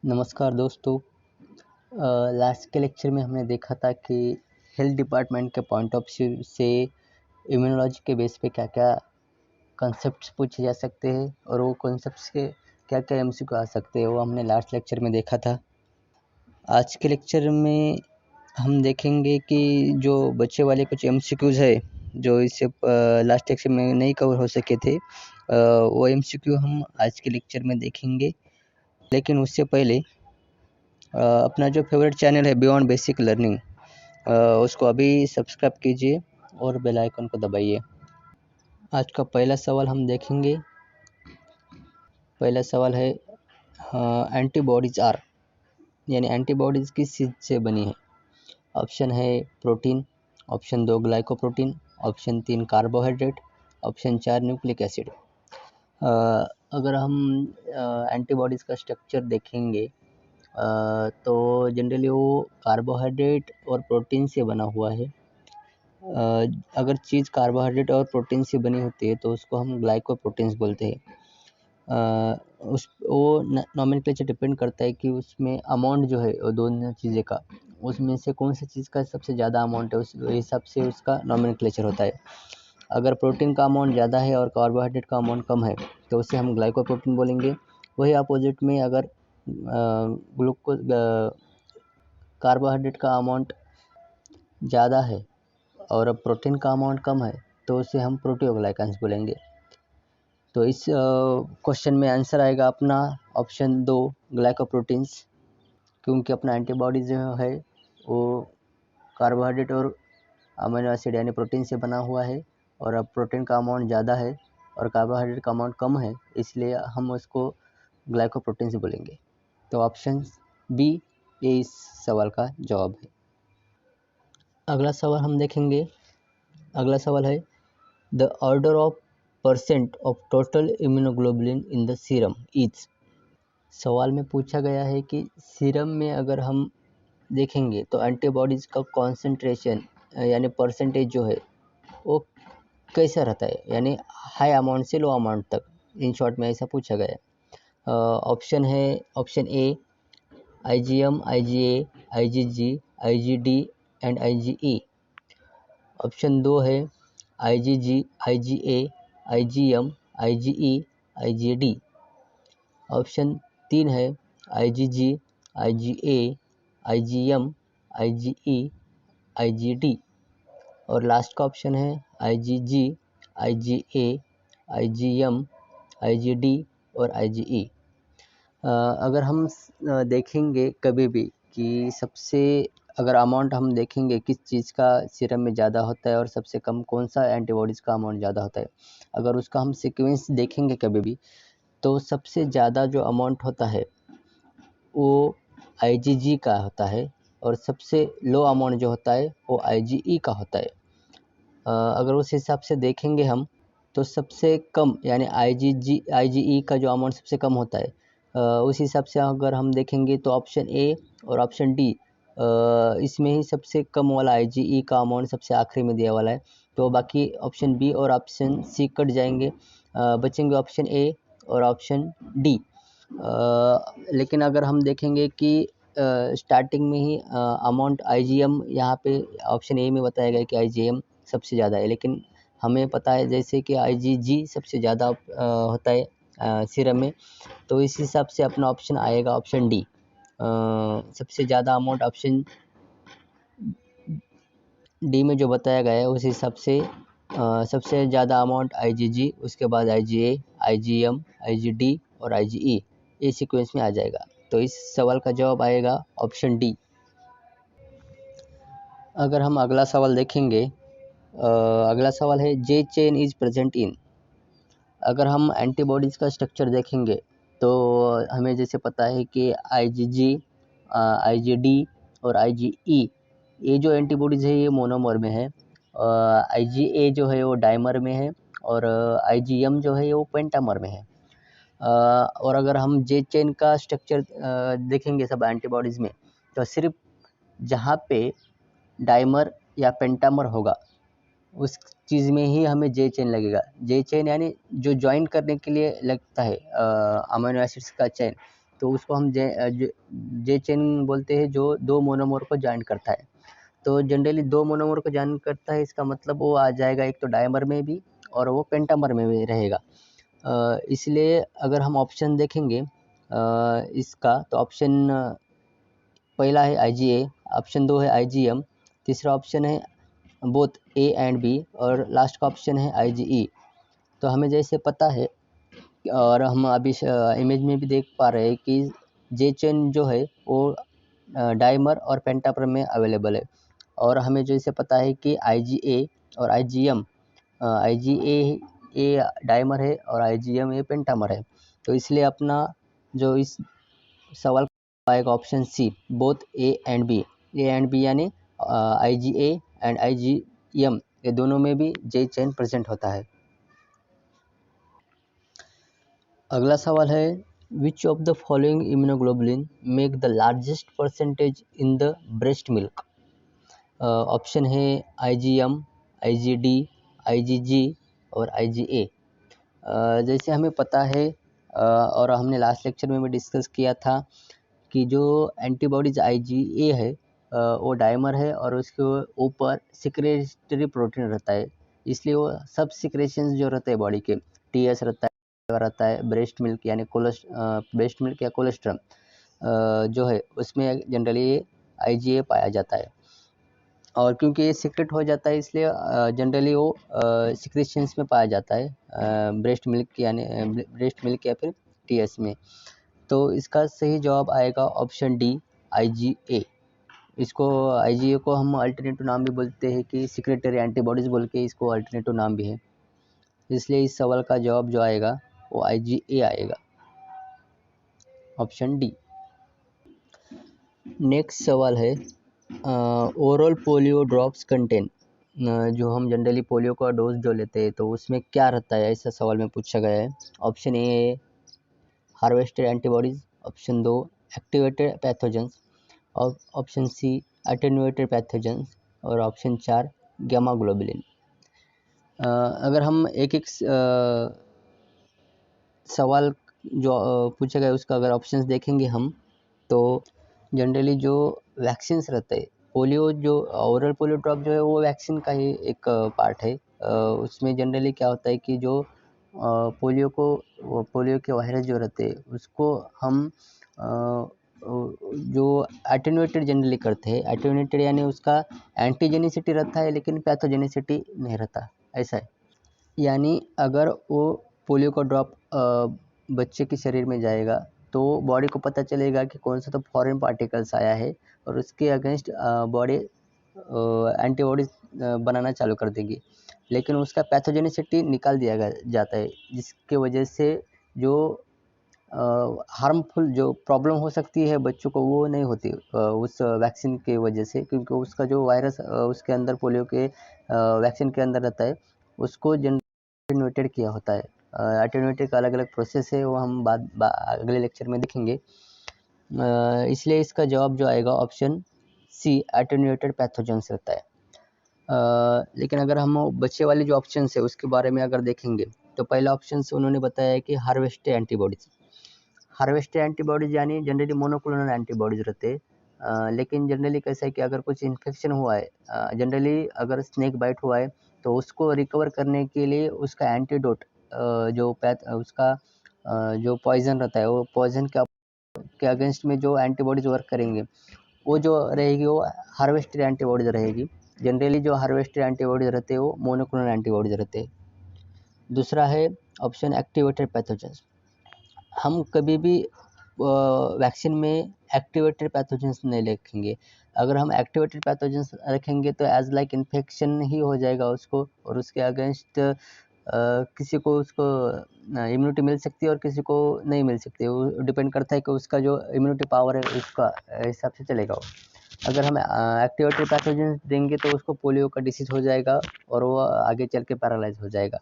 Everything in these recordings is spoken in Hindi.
नमस्कार दोस्तों। लास्ट के लेक्चर में हमने देखा था कि हेल्थ डिपार्टमेंट के पॉइंट ऑफ व्यू से इम्यूनोलॉजी के बेस पे क्या-क्या कॉन्सेप्ट्स पूछे जा सकते हैं और वो कॉन्सेप्ट्स के क्या-क्या एमसीक्यू आ सकते हैं, वो हमने लास्ट लेक्चर में देखा था। आज के लेक्चर में हम देखेंगे कि जो बचे वाले कुछ एमसीक्यूज़ है, जो इससे लास्ट लेक्चर में नहीं कवर हो सके थे, वो एमसीक्यू हम आज के लेक्चर में देखेंगे। लेकिन उससे पहले अपना जो फेवरेट चैनल है बियॉन्ड बेसिक लर्निंग, उसको अभी सब्सक्राइब कीजिए और बेल आइकन को दबाइए। आज का पहला सवाल हम देखेंगे। पहला सवाल है एंटीबॉडीज़ आर, यानी एंटीबॉडीज़ किस चीज़ से बनी है। ऑप्शन है protein, option 2 glycoprotein, option 3 carbohydrate, option 4 nucleic acid. अगर हम एंटीबॉडीज़ का स्ट्रक्चर देखेंगे तो जनरली वो कार्बोहाइड्रेट और प्रोटीन से बना हुआ है। अगर चीज़ कार्बोहाइड्रेट और प्रोटीन से बनी होती है तो उसको हम ग्लाइकोप्रोटीन्स बोलते हैं। वो नॉमेनक्लेचर डिपेंड करता है कि उसमें अमाउंट जो है वो दोनों चीज़ें का, उसमें से कौन सी चीज़ का सबसे ज़्यादा अमाउंट है, उस हिसाब से उसका नॉमेनक्लेचर होता है। अगर प्रोटीन का अमाउंट ज़्यादा है और कार्बोहाइड्रेट का अमाउंट कम है तो उसे हम ग्लाइकोप्रोटीन बोलेंगे। वही अपोजिट में अगर कार्बोहाइड्रेट का अमाउंट ज़्यादा है और प्रोटीन का अमाउंट कम है तो उसे हम प्रोटियोग्लाइकेंस बोलेंगे। तो इस क्वेश्चन में आंसर आएगा अपना ऑप्शन 2 ग्लाइकोप्रोटीन्स, क्योंकि अपना एंटीबॉडी जो है वो कार्बोहाइड्रेट और अमीनो एसिड यानी प्रोटीन से बना हुआ है, और अब प्रोटीन का अमाउंट ज़्यादा है और कार्बोहाइड्रेट का अमाउंट कम है, इसलिए हम उसको ग्लाइकोप्रोटीन्स बोलेंगे। तो ऑप्शन बी ये इस सवाल का जवाब है। अगला सवाल हम देखेंगे। अगला सवाल है the order of percent of total immunoglobulin in the serum is. सवाल में पूछा गया है कि सीरम में अगर हम देखेंगे तो एंटीबॉडीज़ का कॉन्सेंट्रेशन यानी परसेंटेज जो है वो कैसा रहता है, यानी हाई अमाउंट से लो अमाउंट तक। इन शॉर्ट में ऐसा पूछा गया है। ऑप्शन है option A IgM, IgA, IgG, IgD and IgE। Option 2 है IgG, IgA, IgM, IgE, IgD। Option 3 है IgG, IgA, IgM, IgE, IgD। और लास्ट का ऑप्शन है IgG, IgA, IgM, IgD और IgE। अगर हम देखेंगे कभी भी कि सबसे अगर अमाउंट हम देखेंगे किस चीज़ का सीरम में ज़्यादा होता है और सबसे कम कौन सा एंटीबॉडीज़ का अमाउंट ज़्यादा होता है, अगर उसका हम सीक्वेंस देखेंगे कभी भी, तो सबसे ज़्यादा जो अमाउंट होता है वो IgG का होता है और सबसे लो अमाउंट जो होता है वो IgE का होता है। अगर उस हिसाब से देखेंगे हम तो सबसे कम यानी IgE का जो अमाउंट सबसे कम होता है, उस हिसाब से अगर हम देखेंगे तो ऑप्शन ए और ऑप्शन डी, इसमें ही सबसे कम वाला IgE का अमाउंट सबसे आखिरी में दिया वाला है। तो बाकी ऑप्शन बी और ऑप्शन सी कट जाएंगे, बचेंगे ऑप्शन ए और ऑप्शन डी। लेकिन अगर हम देखेंगे कि स्टार्टिंग में ही अमाउंट IgM यहाँ पे ऑप्शन ए में बताया गया कि IgM सबसे ज़्यादा है, लेकिन हमें पता है जैसे कि IgG सबसे ज़्यादा होता है सीरम में, तो इस हिसाब से अपना ऑप्शन आएगा ऑप्शन डी। सबसे ज़्यादा अमाउंट ऑप्शन डी में जो बताया गया है उस हिसाब से सबसे ज़्यादा अमाउंट IgG, उसके बाद IgA, IgM, IgD और IgE, ये सीक्वेंस में आ जाएगा। तो इस सवाल का जवाब आएगा ऑप्शन डी। अगर हम अगला सवाल देखेंगे, अगला सवाल है जे चेन इज़ प्रेजेंट इन। अगर हम एंटीबॉडीज़ का स्ट्रक्चर देखेंगे तो हमें जैसे पता है कि IgG, IgD और IgE, ये जो एंटीबॉडीज़ है ये मोनोमर में है। IgA जो है वो डाइमर में है और IgM जो है वो पेंटामर में है। और अगर हम जे चेन का स्ट्रक्चर देखेंगे सब एंटीबॉडीज़ में, तो सिर्फ जहाँ पे डाइमर या पेंटामर होगा उस चीज़ में ही हमें जे चेन लगेगा। जे चेन यानी जो जॉइन करने के लिए लगता है अमीनो एसिड्स का चेन, तो उसको हम जे चेन बोलते हैं, जो 2 मोनोमर को जॉइन करता है। तो जनरली 2 मोनोमर को जॉइन करता है, इसका मतलब वो आ जाएगा एक तो डायमर में भी और वो पेंटामर में भी रहेगा। इसलिए अगर हम ऑप्शन देखेंगे इसका, तो ऑप्शन पहला है IgA, ऑप्शन 2 है IgM, तीसरा ऑप्शन है बोथ A एंड B और लास्ट का ऑप्शन है IgE। तो हमें जैसे पता है और हम अभी इमेज में भी देख पा रहे हैं कि जे चेन जो है वो डाइमर और पेंटामर में अवेलेबल है। और हमें जैसे पता है कि IgA और IgM, IgA डाइमर है और IgM ये पेंटामर है। तो इसलिए अपना जो इस सवाल का आएगा option C, both A and B। A and B यानी IgA एंड IgM ये दोनों में भी जे चेन प्रेजेंट होता है। अगला सवाल है, which of the following immunoglobulin make the largest percentage in the breast milk. Option है IgM, IgD, IgG और IgA। जैसे हमें पता है और हमने लास्ट लेक्चर में भी डिस्कस किया था कि जो एंटीबॉडीज IgA है वो डाइमर है और उसके ऊपर सिक्रेटरी प्रोटीन रहता है, इसलिए वो सब सिक्रेशंस जो रहते हैं बॉडी के, TS रहता है ब्रेस्ट मिल्क यानी ब्रेस्ट मिल्क या कोलेस्ट्रम जो है उसमें जनरली IgA पाया जाता है। और क्योंकि ये सीक्रेट हो जाता है इसलिए जनरली वो सिक्रेशंस में पाया जाता है ब्रेस्ट मिल्क या फिर TS में। तो इसका सही जवाब आएगा ऑप्शन डी, IgA। इसको IgA को हम अल्टरनेटिव नाम भी बोलते हैं कि सिक्रेटरी एंटीबॉडीज बोल के, इसको अल्टरनेटिव नाम भी है। इसलिए इस सवाल का जवाब जो आएगा वो IgA आएगा, ऑप्शन डी। नेक्स्ट सवाल है, ओरल पोलियो ड्रॉप्स कंटेन, जो हम जनरली पोलियो का डोज जो लेते हैं तो उसमें क्या रहता है, ऐसा सवाल में पूछा गया है। ऑप्शन ए है harvested antibodies, option 2 activated pathogens, और ऑप्शन सी एटेन्यूएटेड पैथोजेंस और ऑप्शन 4 गामा ग्लोबुलिन। अगर हम एक एक सवाल जो पूछा गया उसका अगर ऑप्शंस देखेंगे हम, तो जनरली जो वैक्सीन्स रहते हैं, पोलियो जो ओरल पोलियो ड्रॉप जो है वो वैक्सीन का ही एक पार्ट है। उसमें जनरली क्या होता है कि जो पोलियो के वायरस जो रहते हैं उसको हम जो एटेन्यूएटेड जनरली करते हैं, एटेन्यूएटेड यानी उसका एंटीजेनिसिटी रहता है लेकिन पैथोजेनिसिटी नहीं रहता, ऐसा है। यानी अगर वो पोलियो का ड्रॉप बच्चे के शरीर में जाएगा तो बॉडी को पता चलेगा कि कौन सा तो फॉरेन पार्टिकल्स आया है और उसके अगेंस्ट बॉडी एंटीबॉडीज बनाना चालू कर देगी, लेकिन उसका पैथोजेनिसिटी निकाल दिया जाता है, जिसके वजह से जो हार्मफुल जो प्रॉब्लम हो सकती है बच्चों को वो नहीं होती उस वैक्सीन के वजह से, क्योंकि उसका जो वायरस उसके अंदर पोलियो के वैक्सीन के अंदर रहता है उसको एटेन्यूएटेड किया होता है। एटेन्यूएटेड का अलग अलग प्रोसेस है, वो हम अगले लेक्चर में देखेंगे। इसलिए इसका जवाब जो आएगा ऑप्शन सी एटेन्यूएटेड पैथोजेंस रहता है। लेकिन अगर हम बच्चे वाले जो ऑप्शन है उसके बारे में अगर देखेंगे तो पहला ऑप्शन उन्होंने बताया है कि हार्वेस्टेड एंटीबॉडीज। हार्वेस्टेड एंटीबॉडीज यानी जनरली मोनोक्लोनल एंटीबॉडीज रहते हैं, लेकिन जनरली कैसा है कि अगर कुछ इन्फेक्शन हुआ है, जनरली अगर स्नेक बाइट हुआ है तो उसको रिकवर करने के लिए उसका एंटीडोट उसका जो पॉइजन रहता है वो पॉइजन के अगेंस्ट में जो एंटीबॉडीज वर्क करेंगे वो जो रहेगी वो हार्वेस्टेड एंटीबॉडीज रहेगी। जनरली जो हार्वेस्टेड एंटीबॉडीज रहते हैं वो मोनोक्लोनल एंटीबॉडीज रहते हैं। दूसरा है ऑप्शन एक्टिवेटेड पैथोजेंस। हम कभी भी वैक्सीन में एक्टिवेटेड पैथोजेंस नहीं रखेंगे। अगर हम एक्टिवेटेड पैथोजेंस रखेंगे तो एज लाइक इन्फेक्शन ही हो जाएगा उसको, और उसके अगेंस्ट किसी को उसको इम्यूनिटी मिल सकती है और किसी को नहीं मिल सकती है। वो डिपेंड करता है कि उसका जो इम्यूनिटी पावर है उसका हिसाब से चलेगा वो। अगर हम एक्टिवेटेड पैथोजेंस देंगे तो उसको पोलियो का डिसीज हो जाएगा और वो आगे चल के पैरालाइज हो जाएगा,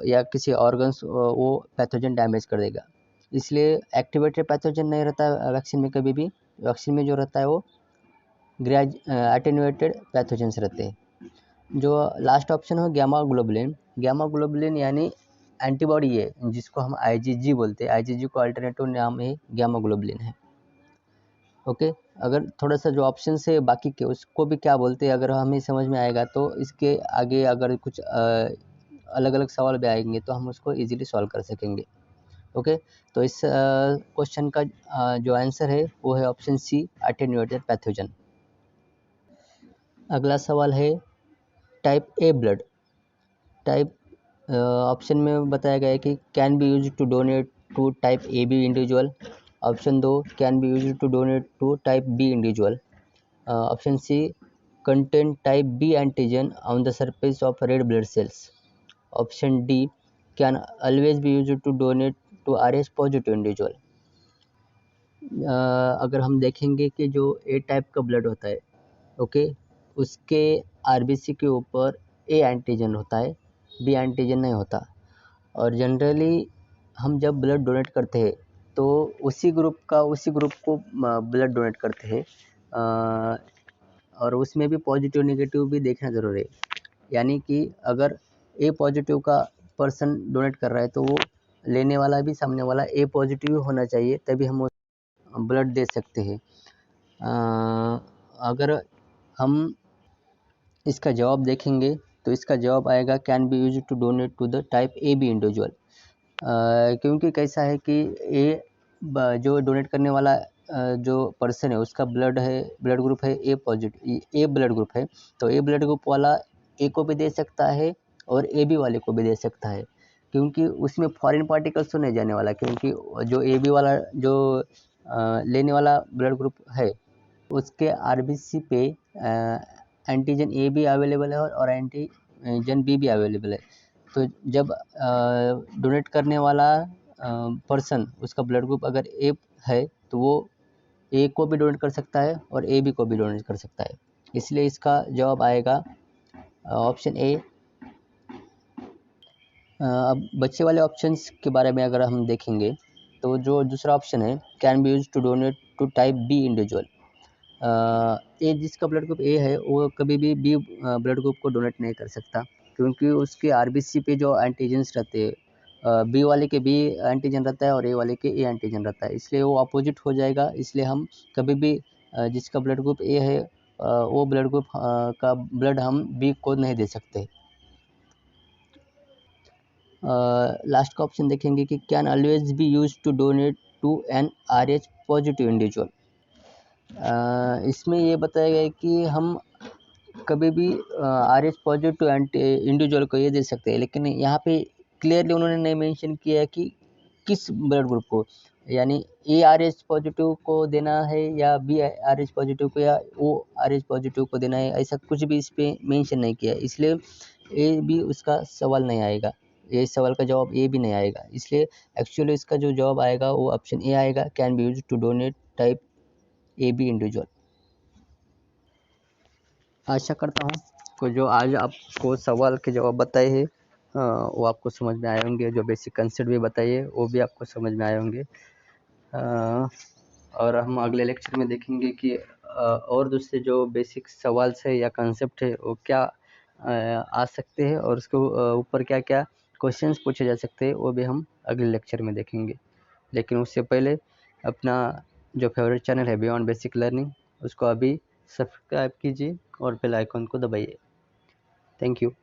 या किसी ऑर्गन्स वो पैथोजन डैमेज कर देगा। इसलिए एक्टिवेटेड पैथोजन नहीं रहता वैक्सीन में कभी भी। वैक्सीन में जो रहता है वो एटेन्यूएटेड पैथोजेंस रहते हैं। जो लास्ट ऑप्शन हो गामा ग्लोबुलिन यानी एंटीबॉडी है जिसको हम IgG बोलते हैं, IgG को अल्टरनेटिव नाम है गामा ग्लोबुलिन है। ओके, अगर थोड़ा सा जो ऑप्शन है बाकी के उसको भी क्या बोलते हैं अगर हमें समझ में आएगा तो इसके आगे अगर कुछ अलग अलग सवाल भी आएंगे तो हम उसको इजीली सॉल्व कर सकेंगे। ओके, तो इस क्वेश्चन का जो आंसर है वो है ऑप्शन सी, एटेन्यूएटेड पैथोजन। अगला सवाल है type A blood. Type option में बताया गया है कि can be use to donate to type A B individual. Option 2 can be use to donate to type B individual. Option C contain type B antigen on the surface of red blood cells. Option D can always be used to donate to RH positive individual. अगर हम देखेंगे कि जो ए टाइप का ब्लड होता है, ओके, उसके आरबीसी के ऊपर ए एंटीजन होता है, बी एंटीजन नहीं होता। और जनरली हम जब ब्लड डोनेट करते हैं तो उसी ग्रुप को ब्लड डोनेट करते हैं, और उसमें भी पॉजिटिव नेगेटिव भी देखना ज़रूरी है। यानी कि अगर ए पॉजिटिव का पर्सन डोनेट कर रहा है तो वो लेने वाला भी सामने वाला ए पॉजिटिव होना चाहिए, तभी हम ब्लड दे सकते हैं। अगर हम इसका जवाब देखेंगे तो इसका जवाब आएगा can be use to donate to the type A B individual. क्योंकि कैसा है कि ए जो डोनेट करने वाला जो पर्सन है उसका ब्लड ग्रुप है ए पॉजिटिव, ए ब्लड ग्रुप है, तो ए ब्लड ग्रुप वाला ए को भी दे सकता है और ए बी वाले को भी दे सकता है, क्योंकि उसमें फॉरेन पार्टिकल्स तो नहीं जाने वाला, क्योंकि जो ए बी वाला जो लेने वाला ब्लड ग्रुप है उसके आरबीसी पे एंटीजन ए भी अवेलेबल है और एंटीजन बी भी अवेलेबल है। तो जब डोनेट करने वाला पर्सन उसका ब्लड ग्रुप अगर ए है तो वो ए को भी डोनेट कर सकता है और ए बी को भी डोनेट कर सकता है, इसलिए इसका जवाब आएगा ऑप्शन ए। अब बच्चे वाले ऑप्शंस के बारे में अगर हम देखेंगे तो जो दूसरा ऑप्शन है can be use to donate to type B individual. A जिसका ब्लड ग्रुप ए है वो कभी भी बी ब्लड ग्रुप को डोनेट नहीं कर सकता, क्योंकि उसके आरबीसी पे जो एंटीजन्स रहते हैं बी वाले के बी एंटीजन रहता है और ए वाले के ए एंटीजन रहता है, इसलिए वो अपोजिट हो जाएगा। इसलिए हम कभी भी जिसका ब्लड ग्रुप ए है वो ब्लड ग्रुप का ब्लड हम बी को नहीं दे सकते। लास्ट का ऑप्शन देखेंगे कि can always be use to donate to an RH positive individual. इसमें ये बताया गया है कि हम कभी भी RH पॉजिटिव इंडिविजुअल को ये दे सकते हैं, लेकिन यहाँ पे क्लियरली उन्होंने नहीं मेंशन किया है कि किस ब्लड ग्रुप को, यानी ए RH पॉजिटिव को देना है या बी RH पॉजिटिव को या ओ RH पॉजिटिव को देना है, ऐसा कुछ भी इस पर मेंशन नहीं किया है, इसलिए ए भी उसका सवाल नहीं आएगा, ये सवाल का जवाब ए भी नहीं आएगा। इसलिए एक्चुअली इसका जो जवाब आएगा वो ऑप्शन ए आएगा, can be use to donate type A B individual. आशा करता हूँ कि जो आज आपको सवाल के जवाब बताए हैं वो आपको समझ में आए होंगे, जो बेसिक कंसेप्ट भी बताइए वो भी आपको समझ में आए होंगे। और हम अगले लेक्चर में देखेंगे कि और दूसरे जो बेसिक सवाल है या कंसेप्ट है वो क्या आ सकते हैं और उसके ऊपर क्या क्या क्वेश्चंस पूछे जा सकते हैं वो भी हम अगले लेक्चर में देखेंगे। लेकिन उससे पहले अपना जो फेवरेट चैनल है बियॉन्ड बेसिक लर्निंग उसको अभी सब्सक्राइब कीजिए और बेल आइकन को दबाइए। Thank you.